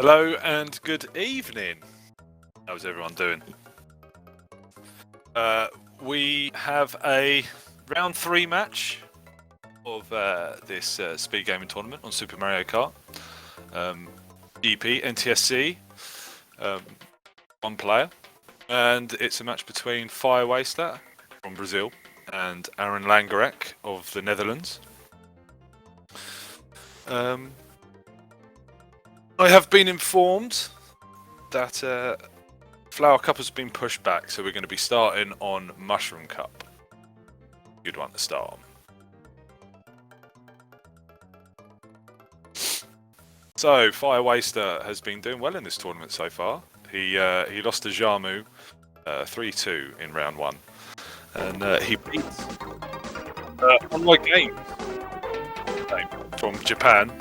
Hello and good evening. How's everyone doing? We have a round 3 match of this SpeedGaming tournament on Super Mario Kart. GP, NTSC, 1 player. And it's a match between Firewaster from Brazil and Aron Langerak of the Netherlands. I have been informed that Flower Cup has been pushed back, so we're going to be starting on Mushroom Cup. Good one to start on. So Firewaster has been doing well in this tournament so far. He lost to Jamu 3-2 in round 1, and he beat Online Games from Japan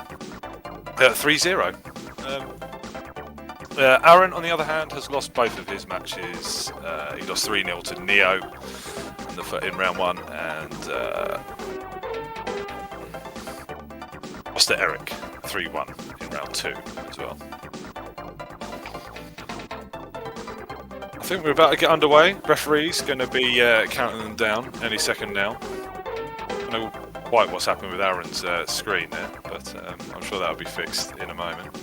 3-0. Aron, on the other hand, has lost both of his matches. He lost 3-0 to Neo in round 1, and lost to Eric 3-1 in round 2 as well. I think we're about to get underway. Referee's going to be counting them down any second now. I don't know quite what's happened with Aron's screen there, but I'm sure that'll be fixed in a moment.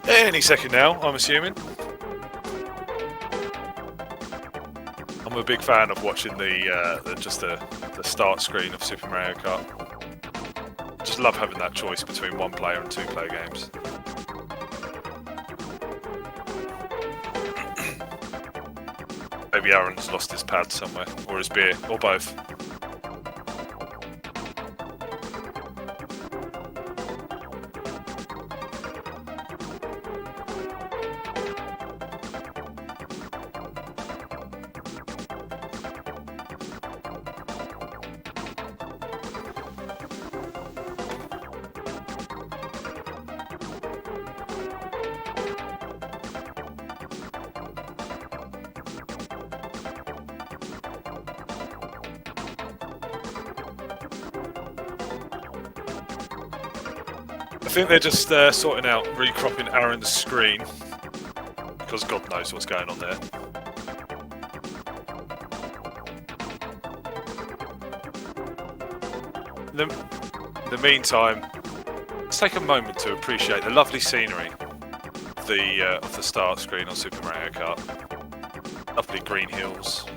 Any second now, I'm assuming. I'm a big fan of watching the start screen of Super Mario Kart. Just love having that choice between 1-player and 2-player games. Maybe Aron's lost his pad somewhere, or his beer, or both. I think they're just sorting out recropping Aron's screen, because God knows what's going on there. In the meantime, let's take a moment to appreciate the lovely scenery of the start screen on Super Mario Kart. Lovely green hills,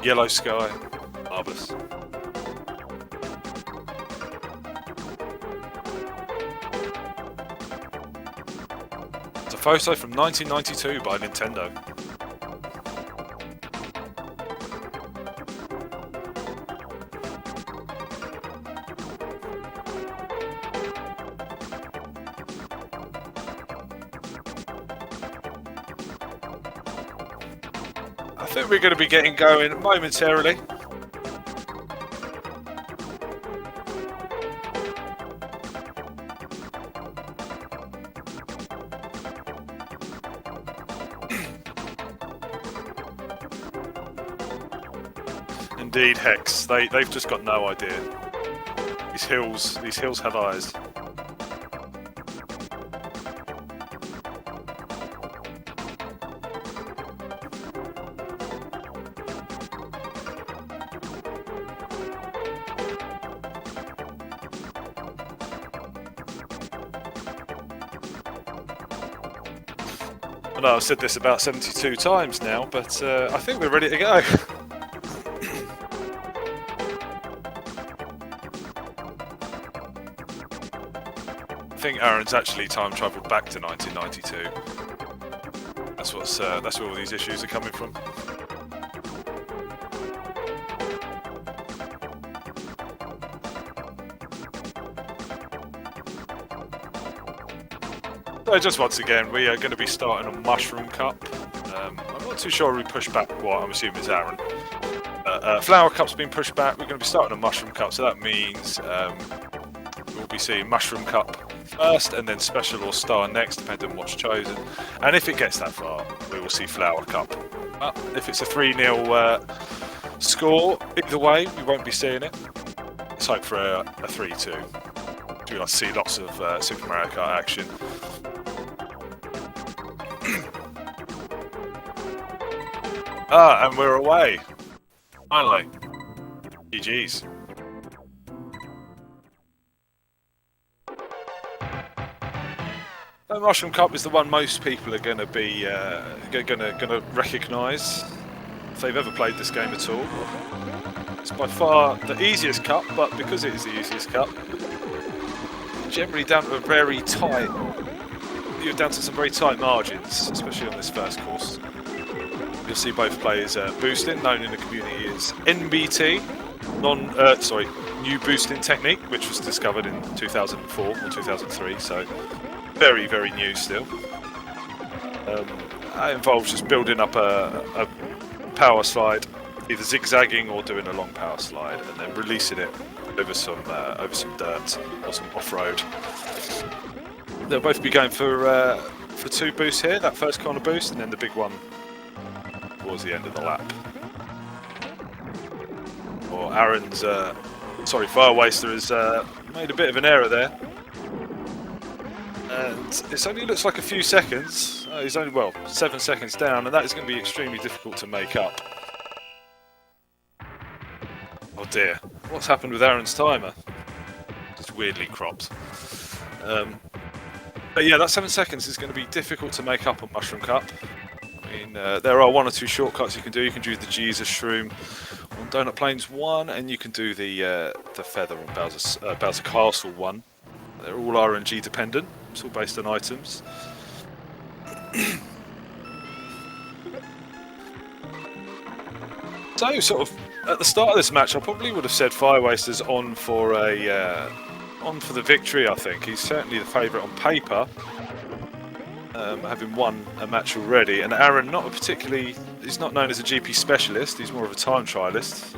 yellow sky, marvellous. It's a photo from 1992 by Nintendo. I think we're going to be getting going momentarily. Indeed, Hex. They've just got no idea. These hills have eyes. I know I've said this about 72 times now, but I think we're ready to go. I think Aron's actually time travelled back to 1992. That's where all these issues are coming from. So just once again, we are going to be starting on Mushroom Cup. I'm not too sure we push back what I'm assuming is Aron. Flower Cup's been pushed back. We're going to be starting on Mushroom Cup, so that means we'll be seeing Mushroom Cup first and then Special or Star next, depending on what's chosen. And if it gets that far, we will see Flower Cup. But if it's a 3-0 score, either way, we won't be seeing it. Let's hope for a 3-2. We're going to see lots of Super Mario Kart action. And we're away. Finally. GG's. The Mushroom Cup is the one most people are going to be going to recognise if they've ever played this game at all. It's by far the easiest cup, but because it is the easiest cup, generally down to a very tight. You're down to some very tight margins, especially on this first course. You'll see both players boosting, known in the community as NBT, new boosting technique, which was discovered in 2004 or 2003, so very, very new still. That involves just building up a power slide, either zigzagging or doing a long power slide, and then releasing it over some dirt or some off-road. They'll both be going for 2 boosts here, that first corner boost, and then the big one towards the end of the lap. Or Aron's, Firewaster has made a bit of an error there. And it only looks like a few seconds. He's only, 7 seconds down, and that is going to be extremely difficult to make up. Oh dear, what's happened with Aron's timer? Just weirdly cropped. But yeah, that 7 seconds is going to be difficult to make up on Mushroom Cup. I mean, there are 1 or 2 shortcuts you can do. You can do the Jesus Shroom on Donut Plains 1, and you can do the Feather on Bowser Castle 1. They're all RNG dependent. It's all based on items. So, sort of at the start of this match, I probably would have said Firewaster's on for the victory. I think he's certainly the favourite on paper, having won a match already. And Aron, he's not known as a GP specialist. He's more of a time trialist.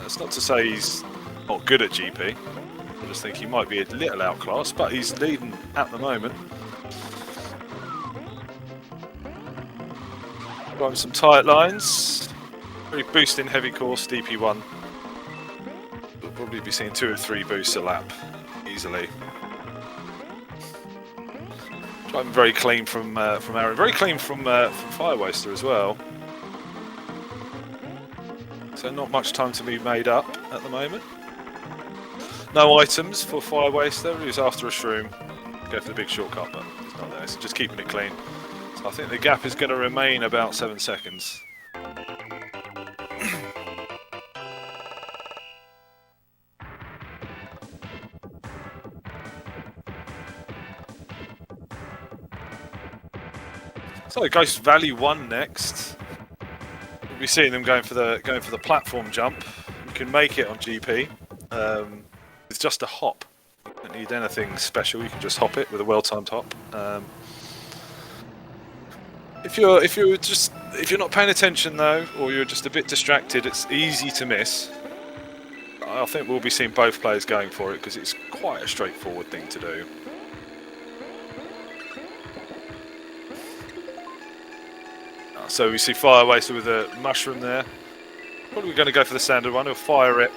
It's not to say he's not good at GP. I just think he might be a little outclassed, but he's leading at the moment. Driving some tight lines. Very boosting heavy course, DP1. We'll probably be seeing 2 or 3 boosts a lap, easily. Driving very clean from Aron, very clean from Firewaster as well. So not much time to be made up at the moment. No items for Firewaster, who's after a shroom. Go for the big shortcut, but it's not there, so just keeping it clean. So I think the gap is going to remain about 7 seconds. So Ghost Valley 1 next. We'll be seeing them going for the platform jump. You can make it on GP. With just a hop. You don't need anything special, you can just hop it with a well-timed hop. If you're not paying attention though, or you're just a bit distracted, it's easy to miss. I think we'll be seeing both players going for it because it's quite a straightforward thing to do. So we see Firewaster with a mushroom there. Probably going to go for the standard one. He'll fire it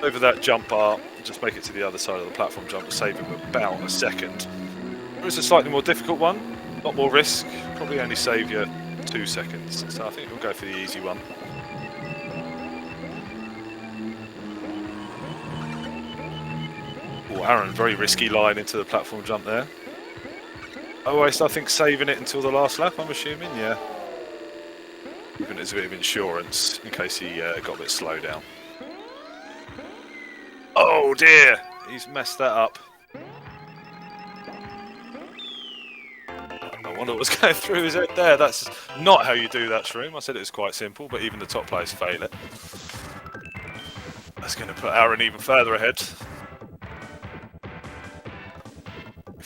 over that jump bar and just make it to the other side of the platform jump to save him about a second. There is a slightly more difficult one, a lot more risk, probably only save you 2 seconds. So I think we'll go for the easy one. Oh, Aron, very risky line into the platform jump there. Firewaster, I think, saving it until the last lap, I'm assuming, yeah. Even as a bit of insurance in case he got a bit slow down. Oh dear, he's messed that up. I wonder what's going through his head there. That's not how you do that, Shroom. I said it was quite simple, but even the top players fail it. That's going to put Aron even further ahead.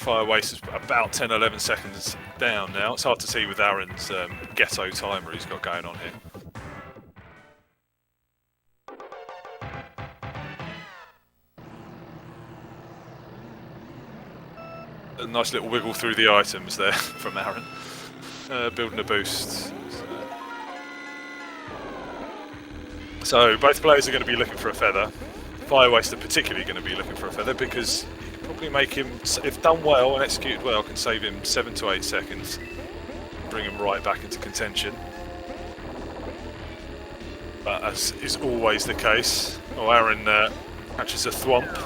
Firewaster's about 10-11 seconds down now. It's hard to see with Aron's ghetto timer he's got going on here. A nice little wiggle through the items there from Aron. Building a boost. So both players are going to be looking for a feather. Firewaster particularly going to be looking for a feather because you can probably make him, if done well and executed well, can save him 7 to 8 seconds. Bring him right back into contention. But as is always the case, Aron catches a thwomp.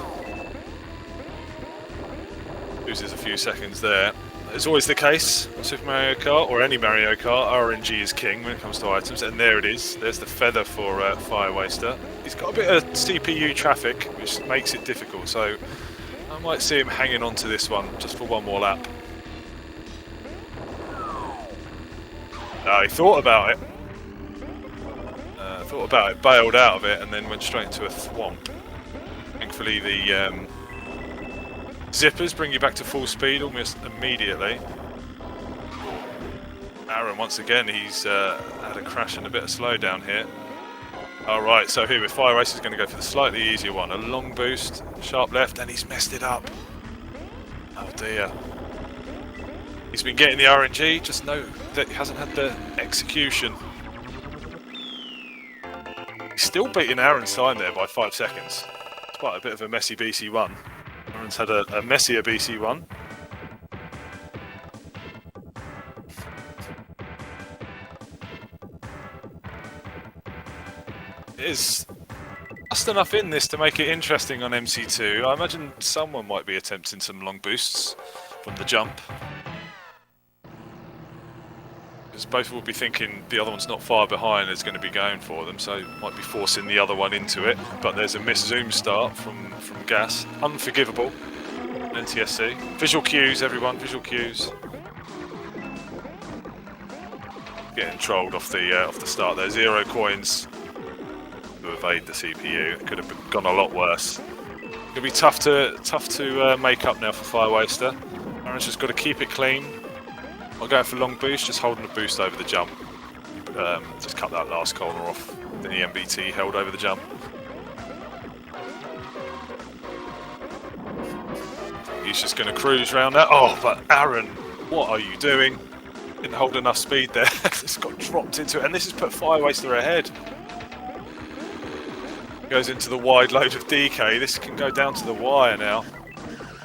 Loses a few seconds there. As always the case on Super Mario Kart, or any Mario Kart, RNG is king when it comes to items, and there it is. There's the feather for Firewaster. He's got a bit of CPU traffic, which makes it difficult, so I might see him hanging on to this one just for one more lap. He thought about it. Bailed out of it, and then went straight into a thwomp. Thankfully, the zippers bring you back to full speed almost immediately. Aron, once again, he's had a crash and a bit of slowdown here. Alright, so here with Firewaster is going to go for the slightly easier one. A long boost, sharp left, and he's messed it up. Oh dear. He's been getting the RNG, just know that he hasn't had the execution. He's still beating Aron's time there by 5 seconds. It's quite a bit of a messy BC1. Aron's had a messier BC1. It is just enough in this to make it interesting on MC2. I imagine someone might be attempting some long boosts from the jump. Because both will be thinking the other one's not far behind, is going to be going for them, so might be forcing the other one into it. But there's a miss zoom start from Gas. Unforgivable. NTSC. Visual cues, everyone, visual cues. Getting trolled off the start there. 0 coins to evade the CPU. It could have gone a lot worse. It'll be tough to make up now for Firewaster. Aron's just got to keep it clean. I'll go for long boost, just holding the boost over the jump. Just cut that last corner off. Then the MBT held over the jump. He's just going to cruise around that. Oh, but Aron, what are you doing? Didn't hold enough speed there. Just got dropped into it, and this has put Firewaster ahead. Goes into the wide load of DK. This can go down to the wire now.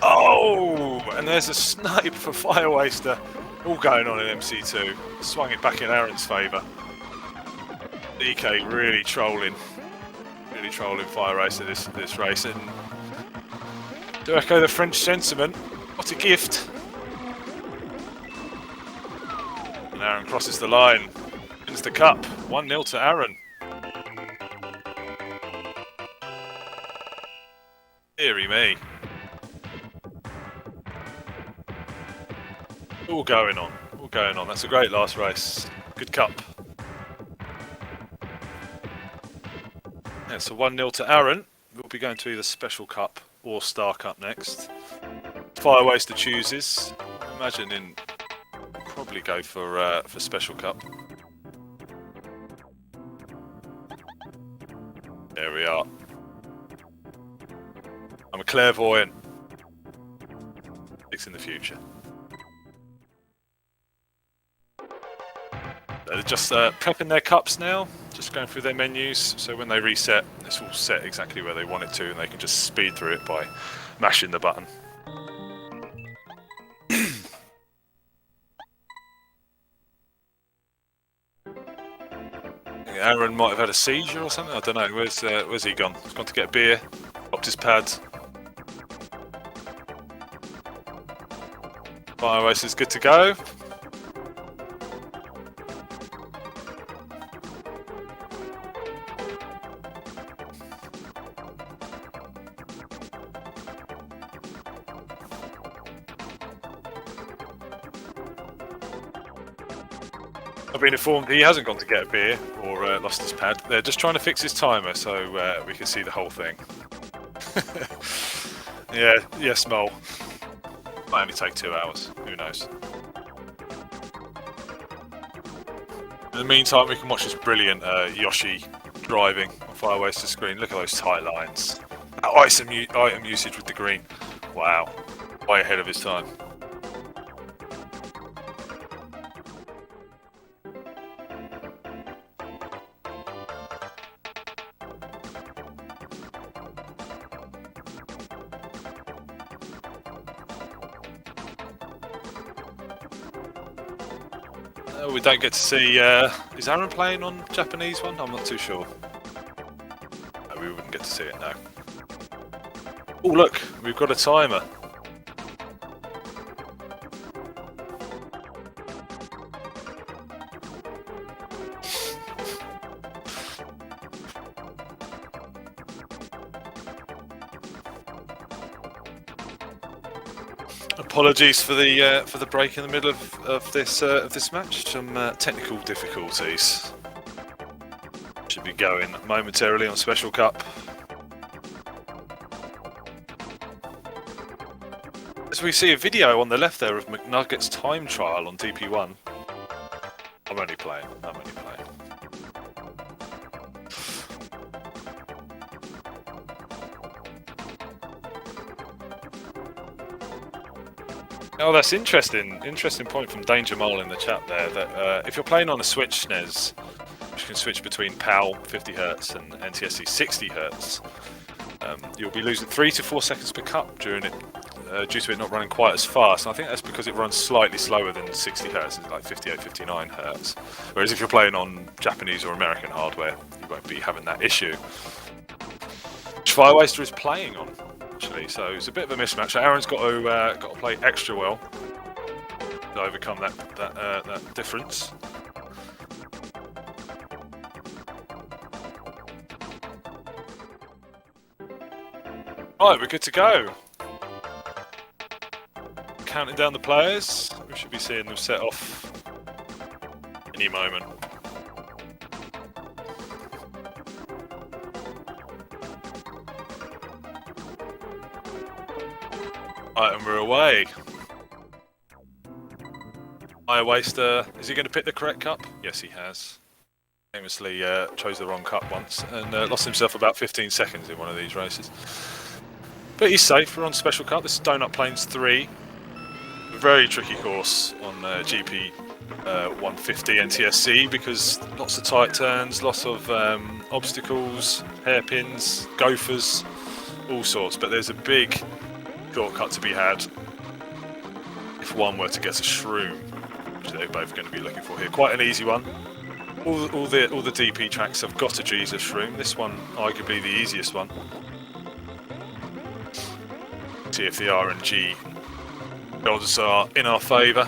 Oh, and there's a snipe for Firewaster. All going on in MC2. Swung it back in Aron's favour. DK really trolling Firewaster this race, and to echo the French sentiment, what a gift! And Aron crosses the line, wins the cup. 1-0 to Aron. Deary me. All going on. That's a great last race. Good cup. Yeah, so 1-0 to Aron. We'll be going to either Special Cup or Star Cup next. Firewaster chooses. Imagining probably go for Special Cup. There we are. I'm a clairvoyant. It's in the future. They're just prepping their cups now, just going through their menus, so when they reset, it's all set exactly where they want it to, and they can just speed through it by mashing the button. Aron might have had a seizure or something, I don't know, where's he gone? He's gone to get a beer, popped his pads. Firewaster's good to go. I've been informed he hasn't gone to get a beer or lost his pad. They're just trying to fix his timer so we can see the whole thing. Yeah, yes, Mole. Might only take 2 hours, who knows. In the meantime, we can watch this brilliant Yoshi driving on Firewaster screen. Look at those tight lines. That item usage with the green. Wow. Way ahead of his time. We don't get to see... is Aron playing on Japanese one? I'm not too sure. No, we wouldn't get to see it, no. Oh, look! We've got a timer. Apologies for the break in the middle of this match. Some technical difficulties. Should be going momentarily on Special Cup. As we see a video on the left there of McNugget's time trial on DP1. I'm only playing. Oh, that's interesting. Interesting point from Danger Mole in the chat there. That if you're playing on a Switch SNES, which can switch between PAL 50 Hz and NTSC 60 Hz, you'll be losing 3 to 4 seconds per cup during it, due to it not running quite as fast. And I think that's because it runs slightly slower than 60 Hz, it's like 58, 59 Hz. Whereas if you're playing on Japanese or American hardware, you won't be having that issue. Which Firewaster is playing on. So it's a bit of a mismatch. Aron's got to play extra well to overcome that difference. Right, we're good to go. Counting down the players. We should be seeing them set off any moment. Right, and we're away. Firewaster, is he going to pick the correct cup? Yes, he has. Famously chose the wrong cup once and lost himself about 15 seconds in one of these races. But he's safe. We're on Special Cup. This is Donut Plains 3. A very tricky course on GP 150 NTSC because lots of tight turns, lots of obstacles, hairpins, gophers, all sorts. But there's a big shortcut to be had if one were to get a shroom, which they're both going to be looking for here. Quite an easy one. All the DP tracks have got a Jesus shroom. This one arguably the easiest one. See if the RNG odds are in our favour.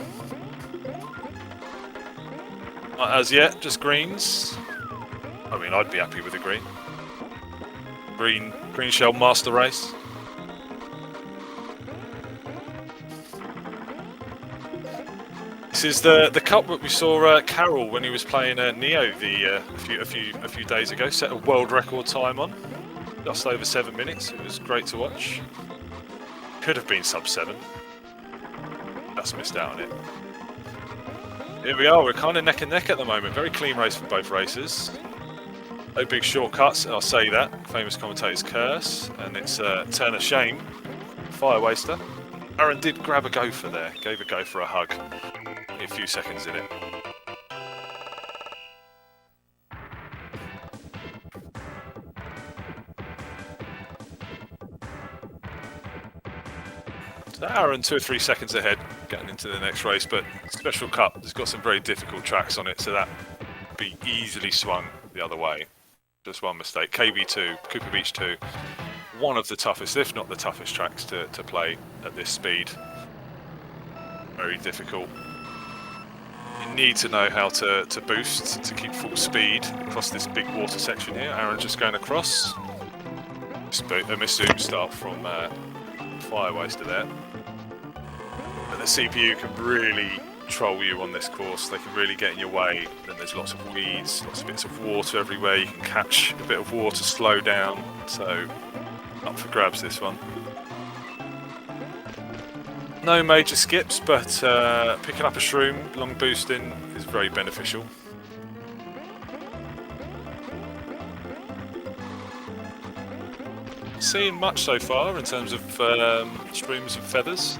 Not as yet, just greens. I mean, I'd be happy with a green. Green shell master race. This is the cup that we saw Carol when he was playing Neo a few days ago. Set a world record time on, just over 7 minutes. It was great to watch. Could have been sub 7. Just missed out on it. Here we are. We're kind of neck and neck at the moment. Very clean race for both races. No big shortcuts. I'll say that. Famous commentator's curse, and it's turn of shame. Firewaster. Aron did grab a gopher there. Gave a gopher a hug. A few seconds in it. So Aron 2 or 3 seconds ahead getting into the next race, but Special Cup has got some very difficult tracks on it, so that would be easily swung the other way. Just one mistake. KB2, Cooper Beach 2, one of the toughest, if not the toughest tracks to play at this speed. Very difficult. You need to know how to boost to keep full speed across this big water section here. Aron just going across. A miszoom start from Firewaster there. But the CPU can really troll you on this course. They can really get in your way. Then there's lots of weeds, lots of bits of water everywhere. You can catch a bit of water, slow down. So up for grabs this one. No major skips, but picking up a shroom, long boosting is very beneficial. Seeing much so far in terms of streams of feathers.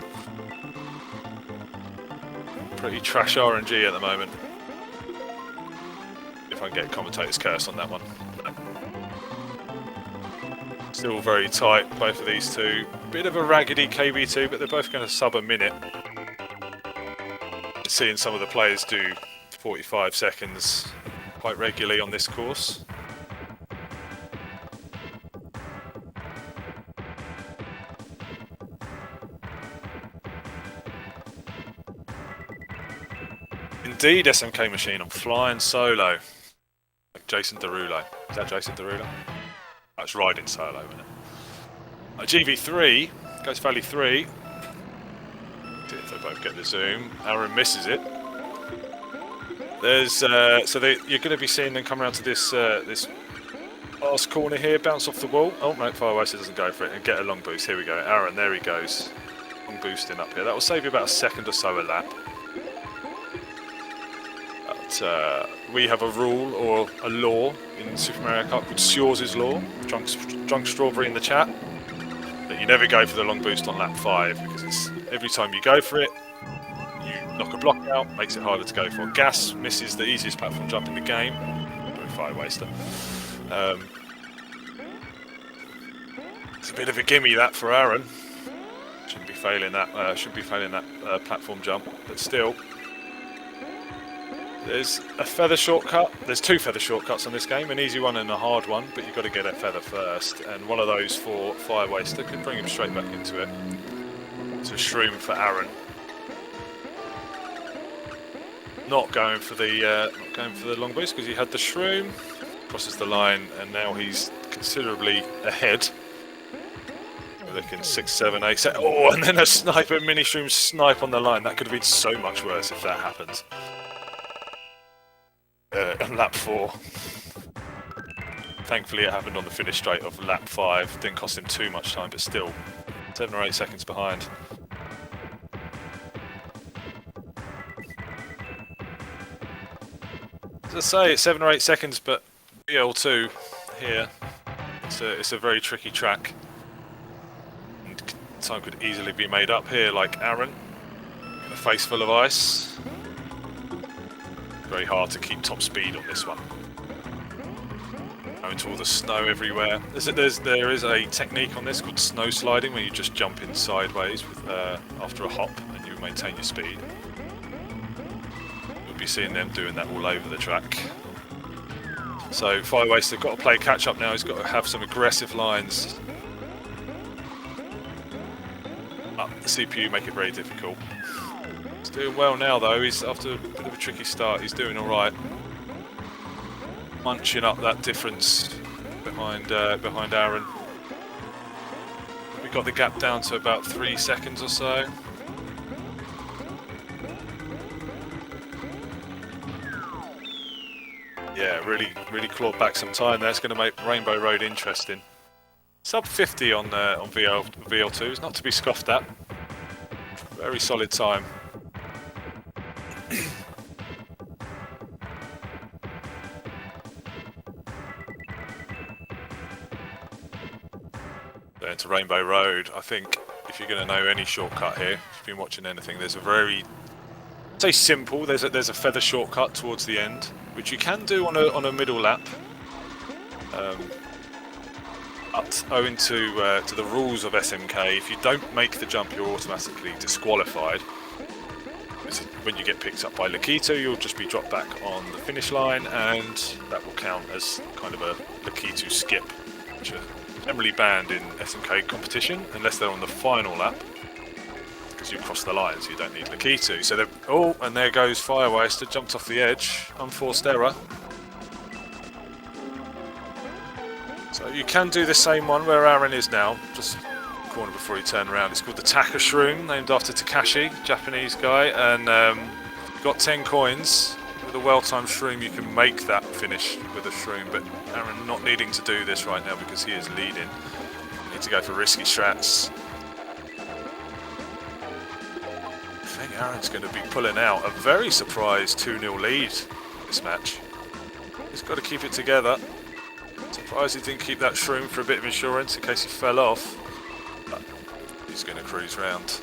Pretty trash RNG at the moment. If I can get commentator's curse on that one. Still very tight, both of these two. Bit of a raggedy KB2, but they're both going to sub a minute. Seeing some of the players do 45 seconds quite regularly on this course. Indeed, SMK Machine, I'm flying solo. Like Jason Derulo. Is that Jason Derulo? That's riding solo, isn't it? GV3 goes Valley 3. See if they both get the zoom. Aron misses it. There's you're going to be seeing them come around to this this last corner here, bounce off the wall. Oh no, Firewaster doesn't go for it and get a long boost. Here we go. Aron, there he goes. Long boosting up here. That will save you about a second or so a lap. We have a rule or a law in Super Mario Kart called Sears' Law, Drunk Strawberry in the chat, that you never go for the long boost on lap 5 because it's every time you go for it, you knock a block out, makes it harder to go for. Gas misses the easiest platform jump in the game, with Firewaster. It's a bit of a gimme that for Aron. Shouldn't be failing that. Platform jump, but still. There's a feather shortcut. There's two feather shortcuts on this game, an easy one and a hard one, but you've got to get a feather first. And one of those for Firewaster could bring him straight back into it. It's a shroom for Aron. Not going for the long boost because he had the shroom. Crosses the line, and now he's considerably ahead. We're looking 6, 7, 8, 7. Oh, and then a sniper mini shroom snipe on the line. That could have been so much worse if that happens. On lap 4. Thankfully it happened on the finish straight of lap 5. Didn't cost him too much time, but still 7 or 8 seconds behind. As I say, it's 7 or 8 seconds, but BL2 here, it's a very tricky track. And time could easily be made up here, like Aron. A face full of ice. Very hard to keep top speed on this one. Going to all the snow everywhere. There is a technique on this called snow sliding, where you just jump in sideways with, after a hop and you maintain your speed. You'll be seeing them doing that all over the track. So Firewaster got to play catch up now. He's got to have some aggressive lines. The CPU make it very difficult. He's doing well now though. He's after a bit of a tricky start. He's doing all right. Munching up that difference behind Aron. We got the gap down to about 3 seconds or so. Yeah, really clawed back some time. That's going to make Rainbow Road interesting. Sub 50 on VL2 is not to be scoffed at. Very solid time. Going to Rainbow Road, I think if you're going to know any shortcut here, if you've been watching anything, there's a very, say simple, there's a feather shortcut towards the end, which you can do on a middle lap. But owing to the rules of SMK, if you don't make the jump, you're automatically disqualified. When you get picked up by Lakitu, you'll just be dropped back on the finish line, and that will count as kind of a Lakitu skip, which are generally banned in SMK competition, unless they're on the final lap, because you cross the line, so you don't need Lakitu. So oh, and there goes Firewaster, jumped off the edge, unforced error. So you can do the same one where Aron is now, just corner before he turned around. It's called the Taka Shroom, named after Takashi, Japanese guy, and you've got 10 coins. With a well-timed shroom, you can make that finish with a shroom, but Aron not needing to do this right now because he is leading. You need to go for risky strats. I think Aron's going to be pulling out a very surprised 2-0 lead this match. He's got to keep it together. Surprised he didn't keep that shroom for a bit of insurance in case he fell off. But he's going to cruise round.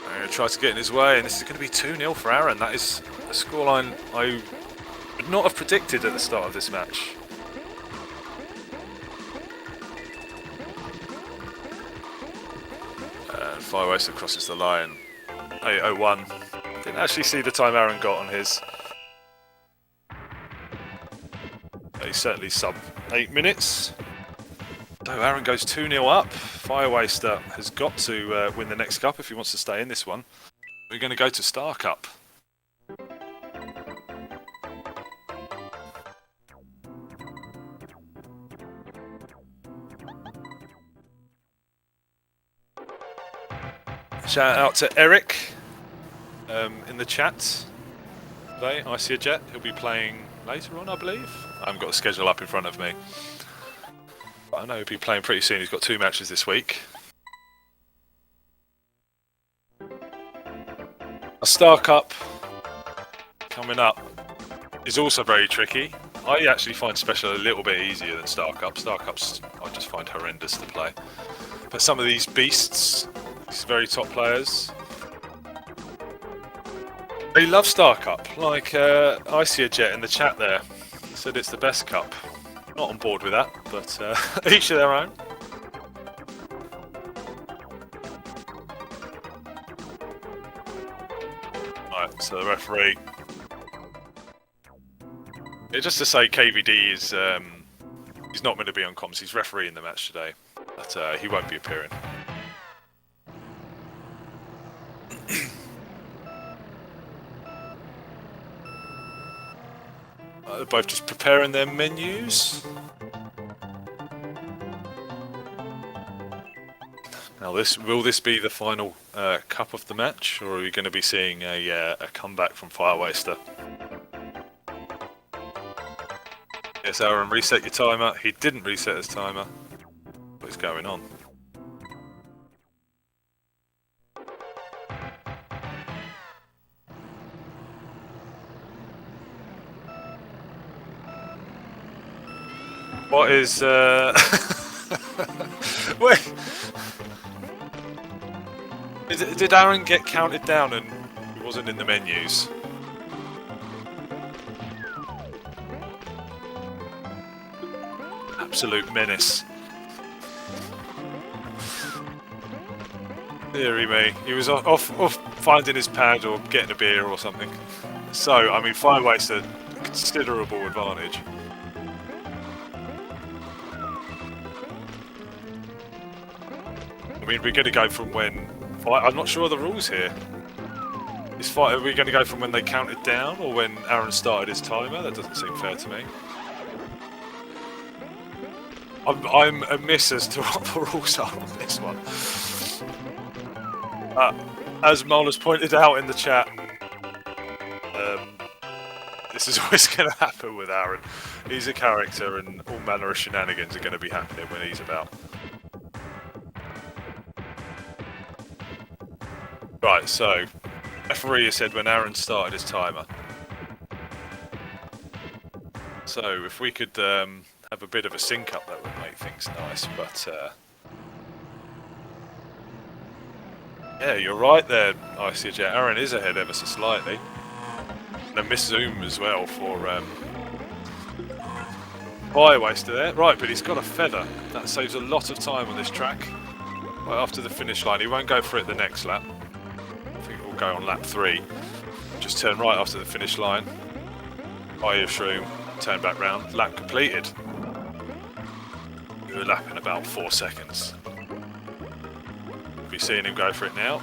I'm going to try to get in his way, and this is going to be 2-0 for Aron. That is a scoreline I would not have predicted at the start of this match. And Firewaster crosses the line. 8:01. Didn't actually see the time Aron got on his. He's certainly sub 8 minutes. So Aron goes 2-0 up. Firewaster has got to win the next cup if he wants to stay in this one. We're going to go to Star Cup. Shout out to Eric in the chat today. I see a jet. He'll be playing later on, I believe. I haven't got the schedule up in front of me. But I know he'll be playing pretty soon. He's got 2 matches this week. A Star Cup coming up is also very tricky. I actually find Special a little bit easier than Star Cup. Star Cups I just find horrendous to play. But some of these beasts, these very top players, they love Star Cup. Like I see a jet in the chat there. Said it's the best cup. Not on board with that, but each of their own. Right, so the referee. Yeah, just to say, KVD is he's not going to be on comms. He's refereeing the match today, but he won't be appearing. They're both just preparing their menus. Now, will this be the final cup of the match, or are we going to be seeing a comeback from Firewaster? Yes, Aron, reset your timer. He didn't reset his timer. What is going on? What is wait, did Aron get counted down and he wasn't in the menus? Absolute menace. Deary me, he was off finding his pad or getting a beer or something. So, I mean, Firewaster, considerable advantage. I mean, we're going to go from when... I'm not sure of the rules here. Are we going to go from when they counted down or when Aron started his timer? That doesn't seem fair to me. I'm amiss as to what the rules are on this one. As Mola's pointed out in the chat, this is always going to happen with Aron. He's a character and all manner of shenanigans are going to be happening when he's about. Right, so, referee has said when Aron started his timer. So, if we could have a bit of a sync up, that would make things nice, but... yeah, you're right there, ICJ. Aron is ahead ever so slightly. And a miss zoom as well for Firewaster there. Right, but he's got a feather. That saves a lot of time on this track. Right after the finish line, he won't go for it the next lap. I think it will go on lap 3. Just turn right after the finish line. Buy your shroom, turn back round. Lap completed. You're a lap in about 4 seconds. We'll be seeing him go for it now.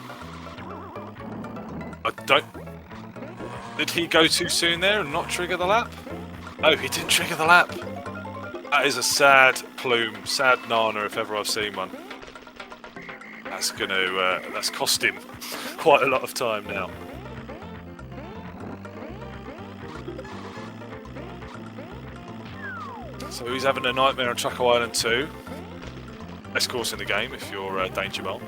I don't... Did he go too soon there and not trigger the lap? No, he didn't trigger the lap. That is a sad plume, sad Nana if ever I've seen one. That's gonna, that's cost him quite a lot of time now. So he's having a nightmare on Truckle Island 2. Best course in the game if you're Danger Bolt.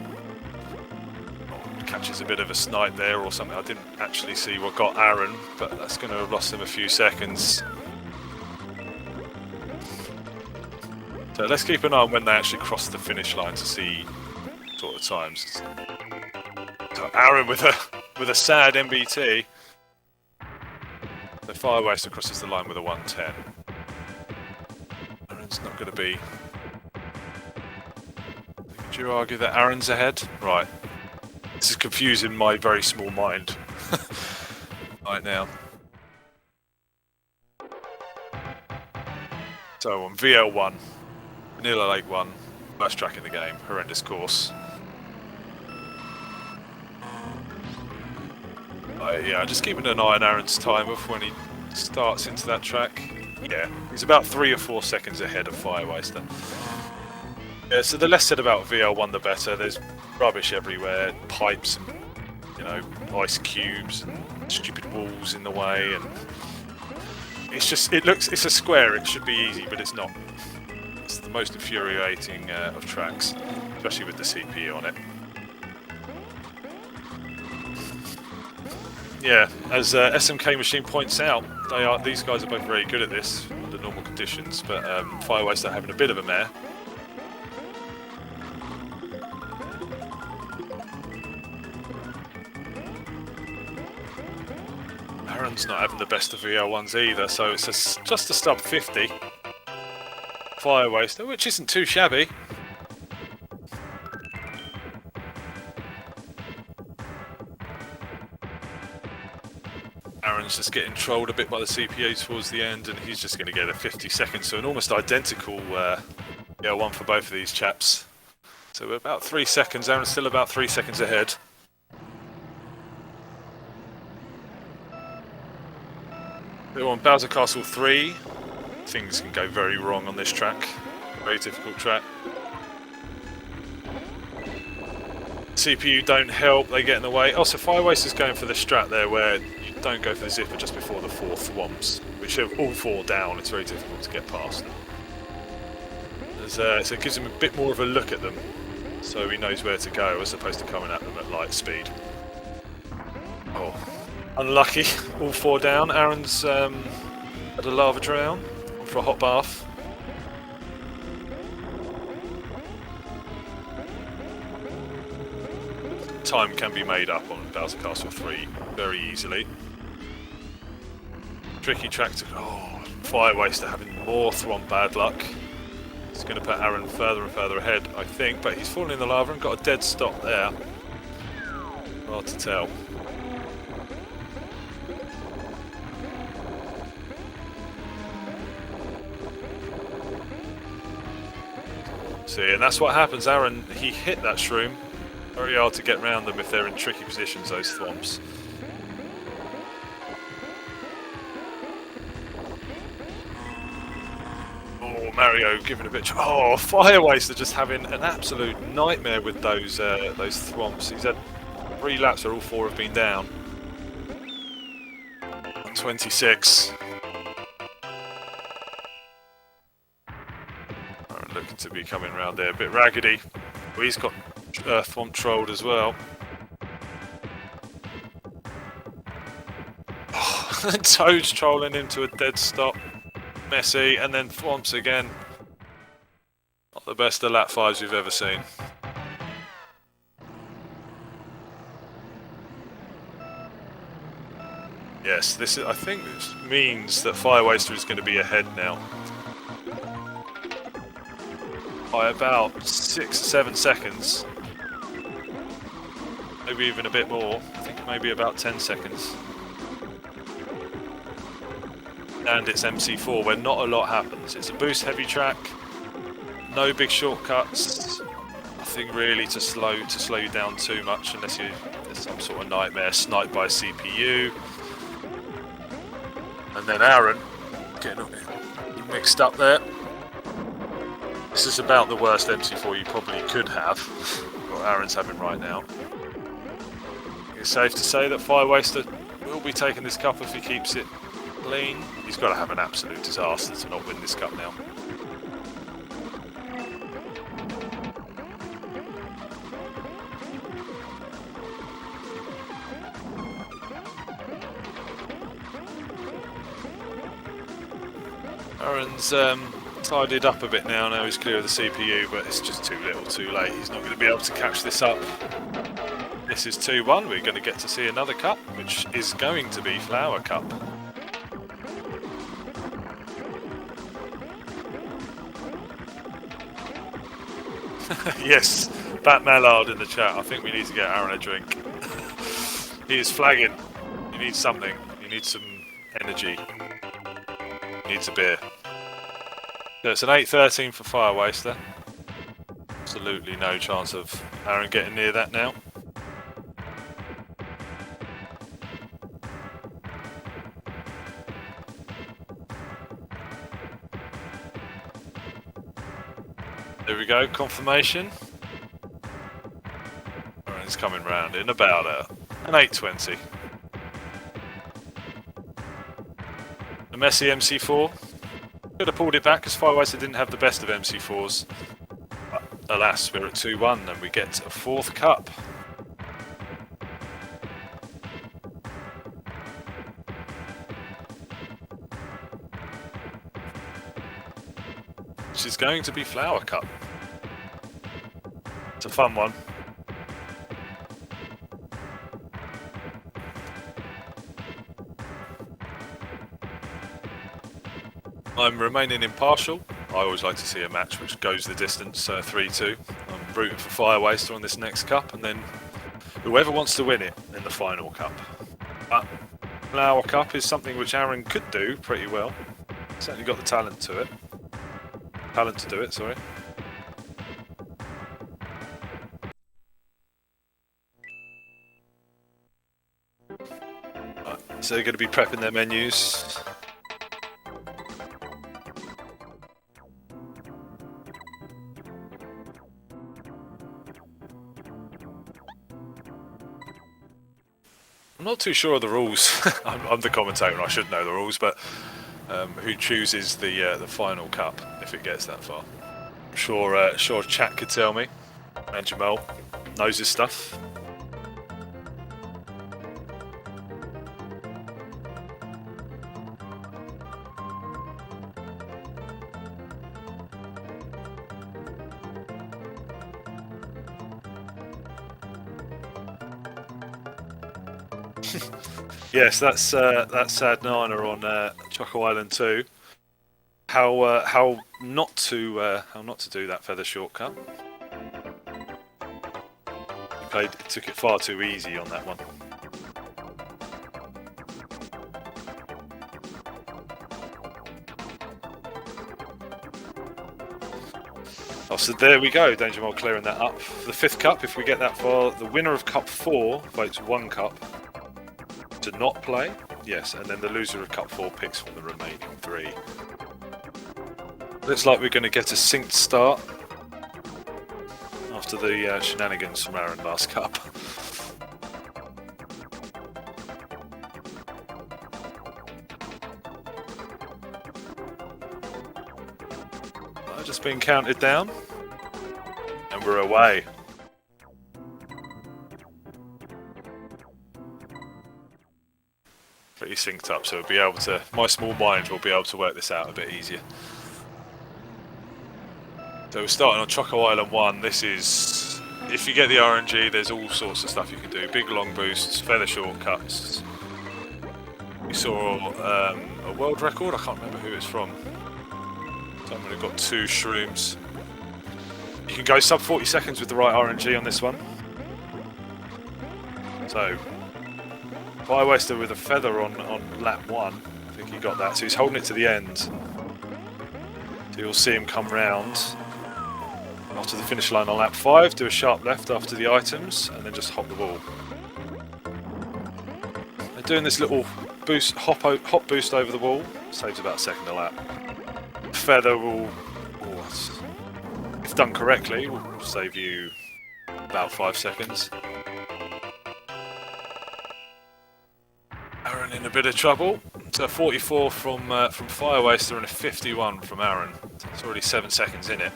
catches a bit of a snipe there or something. I didn't actually see what got Aron, but that's going to have lost him a few seconds. So let's keep an eye on when they actually cross the finish line to see sort of times. So Aron with a sad MBT. The Firewaster crosses the line with a 110. Aron's not going to be... Would you argue that Aron's ahead? Right. This is confusing my very small mind right now. So on VL1, Vanilla Lake 1, worst track in the game, horrendous course. Yeah, just keeping an eye on Aron's timer for when he starts into that track. Yeah, he's about 3 or 4 seconds ahead of Firewaster. Yeah, so the less said about VL1 the better. There's rubbish everywhere, pipes and, you know, ice cubes and stupid walls in the way, and it's a square, it should be easy, but it's not. It's the most infuriating of tracks, especially with the CPU on it. Yeah, as SMK Machine points out, these guys are both very good at this under normal conditions, but Firewaster are having a bit of a mare. Aron's not having the best of VL1s either, so it's just a sub 50. Firewaster, which isn't too shabby. Aron's just getting trolled a bit by the CPU towards the end, and he's just going to get a 50 seconds, so an almost identical one for both of these chaps. So we're about 3 seconds, Aron's still about 3 seconds ahead. We're on Bowser Castle 3. Things can go very wrong on this track. Very difficult track. CPU don't help, they get in the way. Also, Firewaster's going for the strat there where you don't go for the zipper just before the 4 thwomps, which are all 4 down. It's very difficult to get past them. So it gives him a bit more of a look at them, so he knows where to go as opposed to coming at them at light speed. Oh, unlucky, all 4 down. Aron's had a lava drown for a hot bath. Time can be made up on Bowser Castle 3 very easily. Tricky track to... Oh, Firewaster having more thwomp bad luck. It's going to put Aron further and further ahead, I think, but he's fallen in the lava and got a dead stop there. Hard to tell. See, and that's what happens. Aron, he hit that shroom. Very hard to get around them if they're in tricky positions, those thwomps. Oh, Mario giving a bit... Oh, Firewaster just having an absolute nightmare with those thwomps. He's had 3 laps where all 4 have been down. 26. Looking to be coming around there a bit raggedy. Well, he's got thwomp trolled as well. Oh, Toad's trolling him to a dead stop. Messy, and then thwomps again. Not the best of lap 5s we've ever seen. Yes, I think this means that Firewaster is going to be ahead now. By about 6 or 7 seconds. Maybe even a bit more. I think maybe about 10 seconds. And it's MC4 where not a lot happens. It's a boost heavy track. No big shortcuts. Nothing really to slow you down too much unless there's some sort of nightmare sniped by a CPU. And then Aron getting mixed up there. This is about the worst MC4 you probably could have, what Aron's having right now. It's safe to say that Firewaster will be taking this cup if he keeps it clean. He's got to have an absolute disaster to not win this cup now. Aron's tidied up a bit now he's clear of the CPU, but it's just too little too late. He's not going to be able to catch this up. This is 2-1. We're going to get to see another cup, which is going to be Flower Cup. Yes, Bat Mallard in the chat. I think we need to get Aron a drink. He is flagging. He needs something. He needs some energy. He needs a beer. So it's an 8-13 for Firewaster. Absolutely no chance of Aron getting near that now. There we go, confirmation. Aron's coming round in about an 8-20. A messy MC4. Could have pulled it back because Firewaster didn't have the best of MC4s. But alas, we're at 2-1 and we get a 4th cup. Which is going to be Flower Cup. It's a fun one. I'm remaining impartial. I always like to see a match which goes the distance, 3-2. I'm rooting for Firewaster on this next cup, and then whoever wants to win it in the final cup. But Flower Cup is something which Aron could do pretty well. Certainly got the talent to it. Talent to do it, sorry. Right, so they're going to be prepping their menus. I'm not too sure of the rules. I'm the commentator and I should know the rules, but who chooses the final cup if it gets that far? I'm sure chat could tell me. And Jamal knows his stuff. Yes, that's Sad Nana on Choco Island 2. How not to do that feather shortcut. He took it far too easy on that one. Oh, so there we go, Danger Mole clearing that up. For the 5th cup, if we get that far, the winner of Cup 4 votes 1 cup to not play. Yes, and then the loser of Cup 4 picks from the remaining 3. Looks like we're going to get a synced start after the shenanigans from Aron last cup. Just being counted down, and we're away. Pretty synced up, so we'll be able to. My small mind will be able to work this out a bit easier. So we're starting on Choco Island 1. This is, if you get the RNG, there's all sorts of stuff you can do. Big long boosts, feather shortcuts. We saw a world record. I can't remember who it's from. Someone who got 2 shrooms. You can go sub 40 seconds with the right RNG on this one. So, Firewaster with a feather on lap 1. I think he got that. So he's holding it to the end. So you'll see him come round after the finish line on lap 5, do a sharp left after the items, and then just hop the wall. They're doing this little boost, hop boost over the wall. Saves about a second a lap. Feather will, if done correctly, will save you about 5 seconds. Aron in a bit of trouble. So 44 from Firewaster and a 51 from Aron. It's already 7 seconds in it.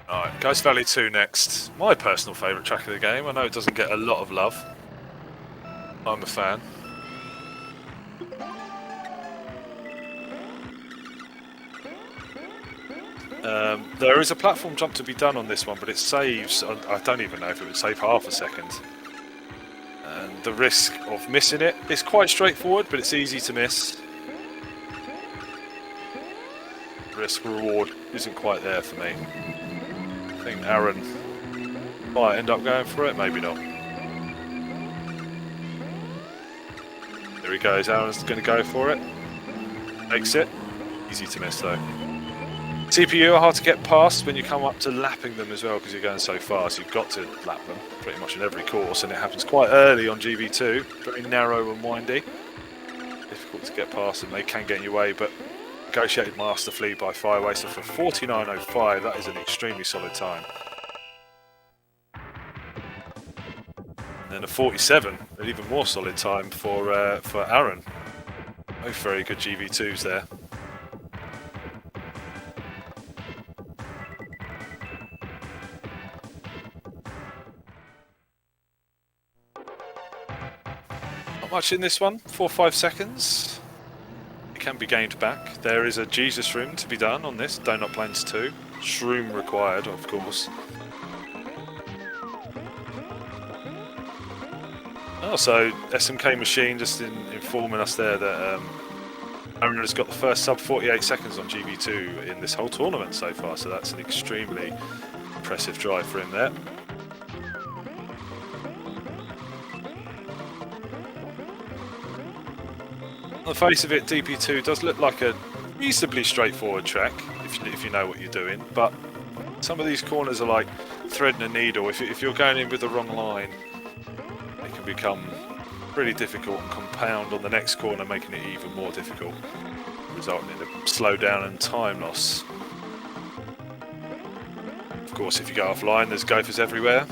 Alright, Ghost Valley 2 next. My personal favourite track of the game. I know it doesn't get a lot of love. I'm a fan. There is a platform jump to be done on this one, but it saves, I don't even know if it would save half a second. And the risk of missing it is quite straightforward, but it's easy to miss. Risk reward isn't quite there for me. I think Aron might end up going for it, maybe not. There he goes, Aron's going to go for it. Makes it. Easy to miss though. CPU are hard to get past when you come up to lapping them as well, because you're going so fast. You've got to lap them pretty much in every course, and it happens quite early on GB2. Very narrow and windy. Difficult to get past them. They can get in your way, but negotiated master fleet by Firewaster for 49.05. That is an extremely solid time. And then a 47, an even more solid time for Aron. Both very good GV2s there. Not much in this one, 4 or 5 seconds. It can be gained back. There is a Jesus room to be done on this, Donut Plains 2. Shroom required, of course. Also, SMK Machine just informing us there that Aron has got the first sub 48 seconds on GB2 in this whole tournament so far, so that's an extremely impressive drive for him there. On the face of it, DP2 does look like a reasonably straightforward track if you know what you're doing, but some of these corners are like threading a needle. If you're going in with the wrong line, they can become really difficult and compound on the next corner, making it even more difficult, resulting in a slowdown and time loss. Of course, if you go offline, there's gophers everywhere.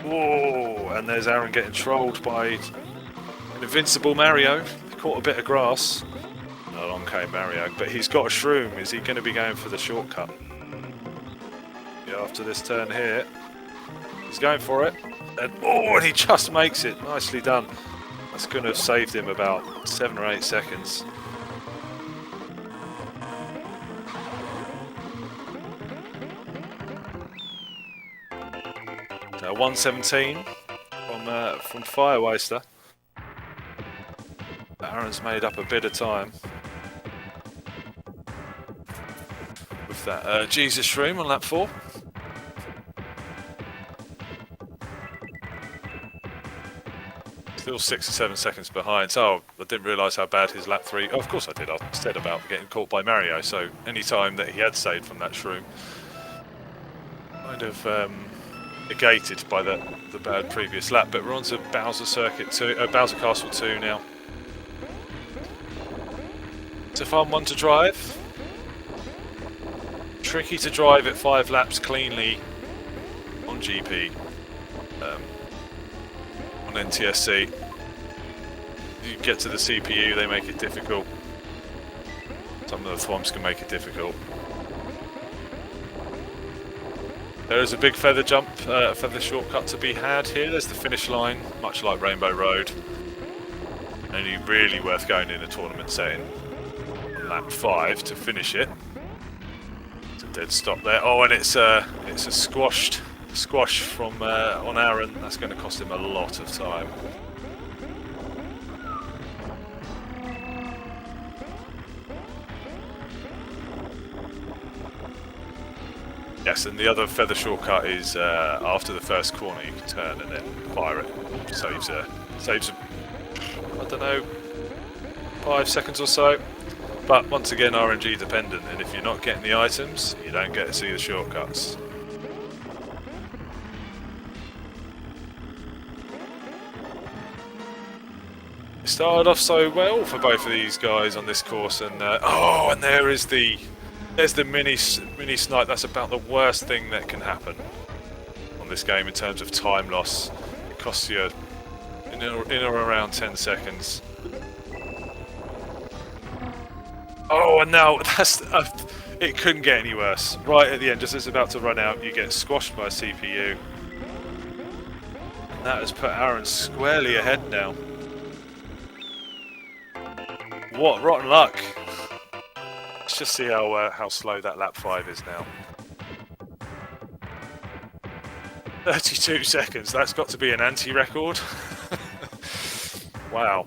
Whoa! And there's Aron getting trolled by an invincible Mario. Caught a bit of grass. Along came Mario, but he's got a shroom. Is he going to be going for the shortcut? Yeah, after this turn here, he's going for it. And oh, and he just makes it. Nicely done. That's going to have saved him about 7 or 8 seconds. So 117 from Firewaster. Aron's made up a bit of time with that Jesus Shroom on lap 4. Still 6 or 7 seconds behind. So I didn't realise how bad his lap 3. Oh, of course I did. I said about getting caught by Mario. So any time that he had saved from that Shroom, kind of negated by the bad previous lap. But we're on to Bowser Circuit 2, Bowser Castle 2 now. It's a fun one to drive. Tricky to drive at 5 laps cleanly on GP. On NTSC. You get to the CPU, they make it difficult. Some of the thwomps can make it difficult. There is a big feather jump, feather shortcut to be had here. There's the finish line, much like Rainbow Road. Only really worth going in a tournament setting. Lap 5 to finish it. It's a dead stop there. Oh, and it's a squash from on Aron. That's going to cost him a lot of time. Yes, and the other feather shortcut is after the first corner you can turn and then fire it. Saves I don't know, 5 seconds or so. But once again, RNG dependent, and if you're not getting the items, you don't get to see the shortcuts. It started off so well for both of these guys on this course, and oh, and there's the mini snipe. That's about the worst thing that can happen on this game in terms of time loss. It costs you in or around 10 seconds. Oh, and now that's It couldn't get any worse. Right at the end, just as it's about to run out, you get squashed by a CPU. And that has put Aron squarely ahead now. What rotten luck! Let's just see how slow that lap 5 is now. 32 seconds. That's got to be an anti-record. Wow.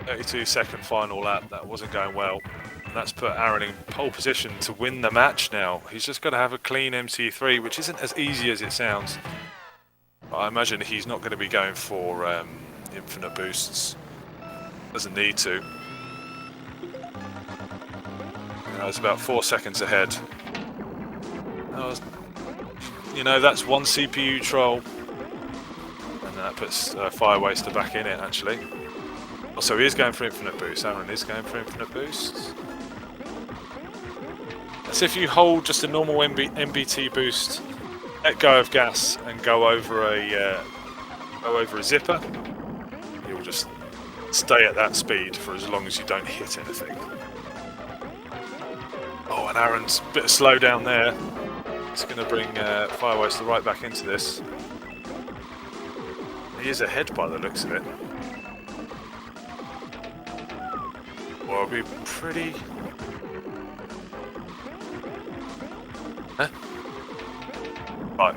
32-second final lap. That wasn't going well. And that's put Aron in pole position to win the match now. He's just got to have a clean MC3, which isn't as easy as it sounds. I imagine he's not going to be going for infinite boosts. Doesn't need to. It's about 4 seconds ahead. You know, that's one CPU troll. And that puts Firewaster back in it, actually. Also, he is going for infinite boost. Aron is going for infinite boost. As if you hold just a normal MBT boost, let go of gas, and go over a zipper, you'll just stay at that speed for as long as you don't hit anything. Oh, and Aron's a bit of slow down there. It's going to bring Firewaster right back into this. He is ahead by the looks of it. Well, it'll be pretty... Huh? Right.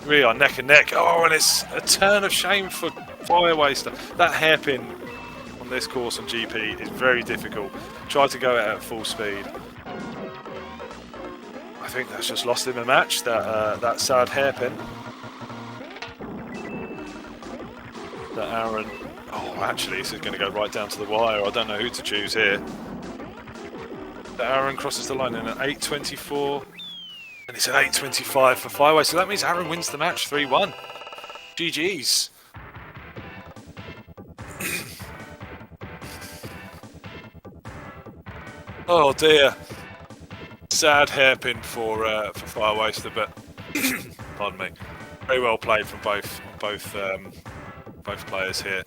We are neck and neck. Oh, and it's a turn of shame for Firewaster. That hairpin on this course on GP is very difficult. Try to go at full speed. I think that's just lost him a match, that sad hairpin. That Aron... Oh, actually, this is going to go right down to the wire. I don't know who to choose here. That Aron crosses the line in an 8.24. And it's an 8.25 for Firewaster. So that means Aron wins the match 3-1. GG's. Oh dear. Sad hairpin for Firewaster, but pardon me. Very well played from both players here.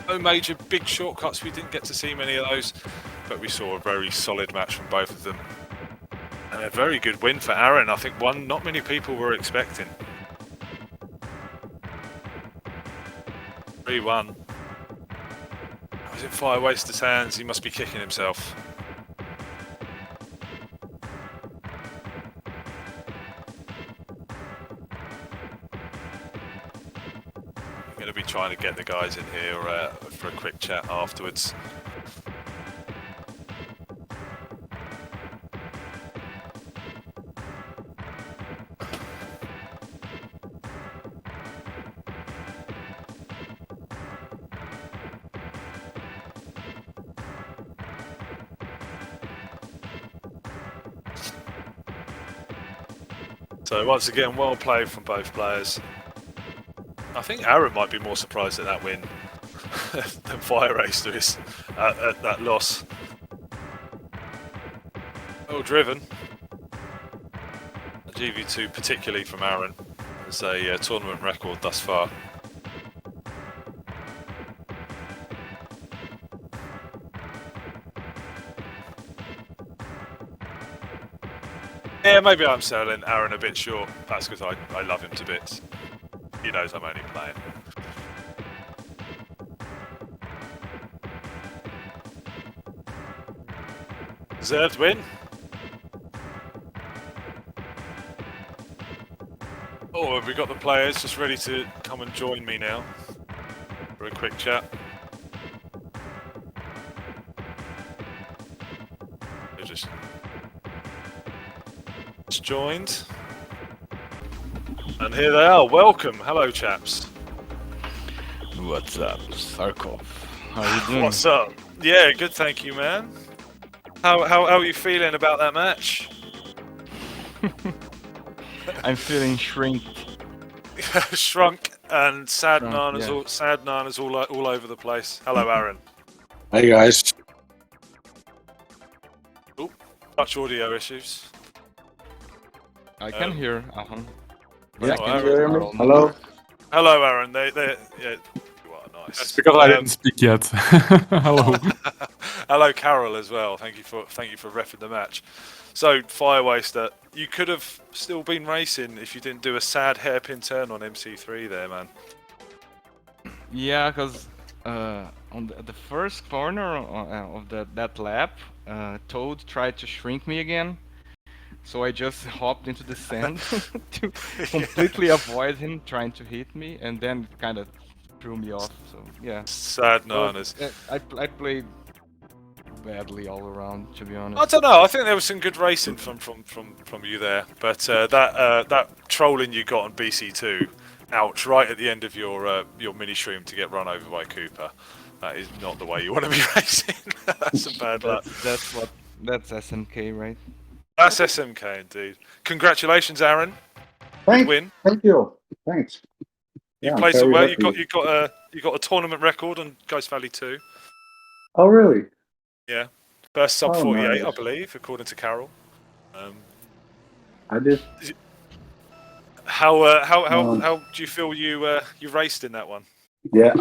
No major big shortcuts. We didn't get to see many of those, but we saw a very solid match from both of them. And a very good win for Aron. I think one not many people were expecting. 3-1. Was it Firewaster's hands? He must be kicking himself. I'm going to be trying to get the guys in here for a quick chat afterwards. So once again, well played from both players. I think Aron might be more surprised at that win than Firewaster is at that loss. Well driven. A GV2 particularly from Aron as a tournament record thus far. Yeah, maybe I'm selling Aron a bit short. That's because I love him to bits. He knows I'm only playing. Deserved win. Oh, have we got the players just ready to come and join me now for a quick chat? They're just joined. And here they are. Welcome. Hello, chaps. What's up, Sarkov? How are you doing? What's up? Yeah, good, thank you, man. How are you feeling about that match? I'm feeling shrinked. Shrunk and sad Shrunk, nanas, yeah. sad nanas all over the place. Hello, Aron. Hey guys. Oh, touch audio issues. I can hear Aron. Yeah, Can you hear me? Hello? Hello, Aron. Yeah, you are nice. That's because I didn't speak yet. Hello. Hello, Carol, as well. Thank you for reffing the match. So, Firewaster, you could have still been racing if you didn't do a sad hairpin turn on MC3 there, man. Yeah, because on the first corner of that lap, Toad tried to shrink me again. So I just hopped into the sand to completely avoid him trying to hit me, and then kind of threw me off. So yeah. Sad Well, nanas. I played badly all around, to be honest. I don't know. I think there was some good racing from you there, but that trolling you got on BC2, ouch! Right at the end of your mini stream to get run over by Cooper. That is not the way you want to be racing. That's some bad luck. That's SMK, right? That's SMK indeed. Congratulations, Aron. Thank, Good win. thank you. Thanks. You Yeah, played I'm so very well. happy. You got a tournament record on Ghost Valley 2. Oh, really? Yeah, first sub Oh, 48, nice. I believe, according to Carol. I did. How do you feel you raced in that one? Yeah,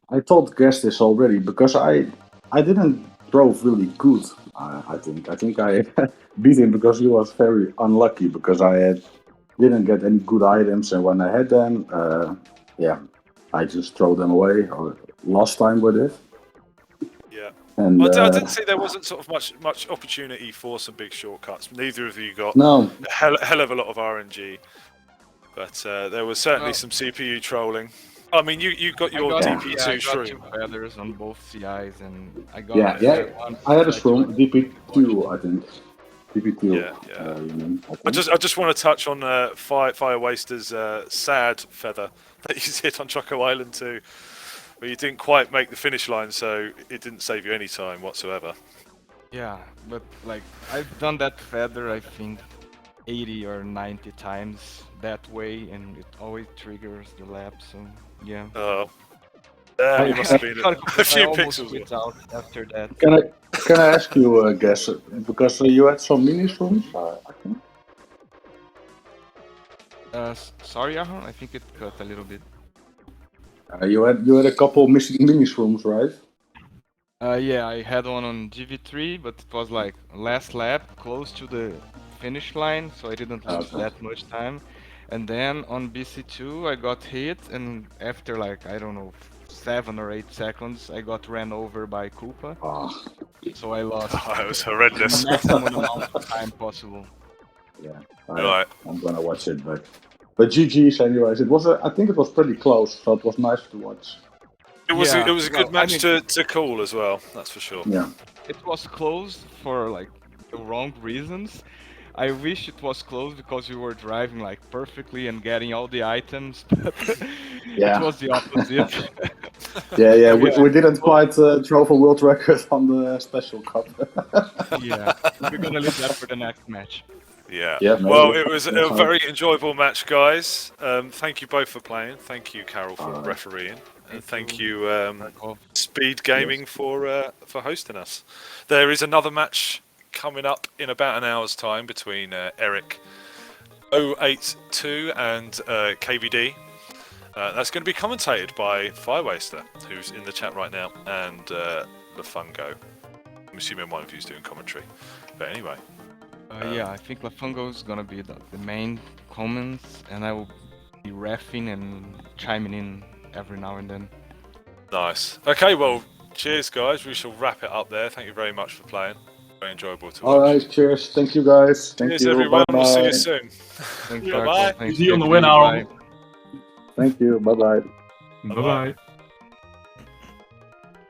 I told Guess this already because I didn't drove really good. I think I beat him because he was very unlucky because didn't get any good items, and when I had them, yeah, I just throw them away. Or last time with it. Yeah. And I didn't see there wasn't sort of much opportunity for some big shortcuts. Neither of you got no. a hell of a lot of RNG, but there was certainly some CPU trolling. I mean, you got your DP2 I got shroom. 2 feathers on both CIs, and I got Yeah. one. I had a shroom, DP2, I think. DP2. Yeah. You mean, I just want to touch on Firewaster's sad feather that you did on Choco Island 2, where you didn't quite make the finish line, so it didn't save you any time whatsoever. Yeah, but like I've done that feather, I think 80 or 90 times that way, and it always triggers the lap. So yeah. Oh, you must have been a few I almost pixels. quit out after that. Can I ask you, Guess, because you had some mini shrooms, I think? Sorry, Aron, I think it cut a little bit. You had a couple mini shrooms, right? Yeah, I had one on GV3, but it was like last lap, close to the finish line, so I didn't lose that much time. And then on BC2, I got hit, and after like, I don't know, 7 or 8 seconds, I got ran over by Koopa. So I lost It was horrendous. the maximum amount of time possible. Yeah, Right. I'm gonna watch it, but GG's anyways. I think it was pretty close, so it was nice to watch. It was Yeah, a good well, match to call as well. That's for sure. Yeah. It was closed for like the wrong reasons. I wish it was closed because we were driving like perfectly and getting all the items, but Yeah. it was the opposite. Yeah. We didn't quite drove a world record on the special cup. Yeah, we're gonna leave that for the next match. Yeah. Yeah, maybe. Well, it was a That's very enjoyable match, guys. Thank you both for playing. Thank you, Carol, for refereeing, and thank you, SpeedGaming, for hosting us. There is another match coming up in about an hour's time between Eric 082 and KVD. That's going to be commentated by Firewaster, who's in the chat right now, and Lafungo. I'm assuming one of you is doing commentary. But anyway. Yeah, I think Lafungo is gonna be the main comments, and I will be reffing and chiming in every now and then. Nice. Okay, well, cheers, guys. We shall wrap it up there. Thank you very much for playing. Very enjoyable to watch. Alright, cheers. Thank you, guys. Thank Cheers, you. everyone. Bye-bye. We'll see you soon. Thanks, Bye-bye. Darko. Thanks, See you on the KVD. win, Aron. Bye. Thank you. Bye-bye. Bye bye.